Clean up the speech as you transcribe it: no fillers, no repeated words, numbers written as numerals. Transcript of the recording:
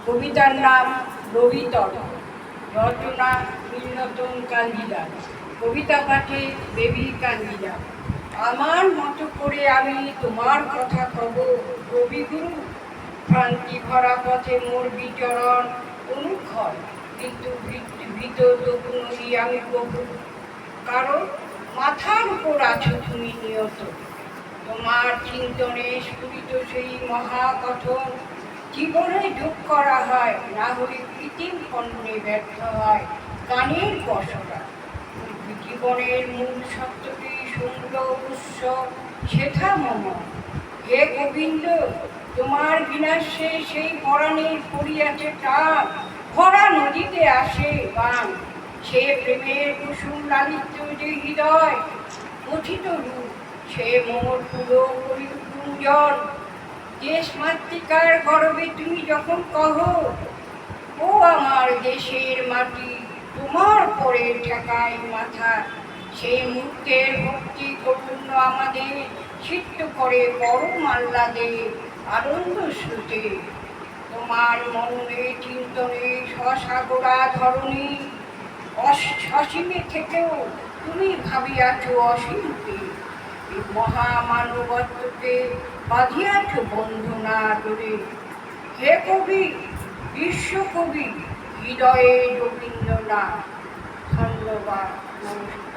কবিতার নাম রবিতর, রচনা নীলরতন কাঞ্জিলাল, কবিতা পাঠে বেবি কাঞ্জিলাল। আমার মতো করে আমি তোমার কথা কব কবিগুরু, ক্রান্তি ভরা পথে মোর বিচরণ অনুক্ষণ, কিন্তু ভীত তবু নই আমি প্রভু, কারণ মাথার উপর আছো তুমি নিয়ত। তোমার চিন্তনে স্ফুরিত সেই মহাকথন জীবনে যোগ করা হয়, না হলে কৃত্রিম কণ্ঠে ব্যর্থ হয় গানের বসরা। জীবনের মূল সত্যটি সুন্দর উৎস শেখা মম। হে গোবিন্দ, তোমার বিনাশে সেই পরাণের পড়িয়াছে টান, ভরা নদীতে আসে গান। সে প্রেমের কুসুম লালিত্য যে হৃদয় কথিত রূপ, সে মোর পুরো পরিপূজন। দেশ মাতৃকার গর্বে তুমি যখন কহ, ও আমার দেশের মাটি তোমার পরে ঠেকায় মাথা, সেই মুহূর্তের ভক্তি কপূর্ণ আমাদের সিদ্ধ করে পরম আহ্লাদে আনন্দ স্রোতে। তোমার মননে চিন্তনে সসাগরা ধরণী, অসীমে থেকেও তুমি ভাবিয়াছ অসীমকে। এই মহামানবত্বকে বাঁধিয়াছ বন্ধনা ডোরে। হে কবি, বিশ্বকবি, হৃদয়ে রবীন্দ্রনাথ। ধন্যবাদ, নমস্কার।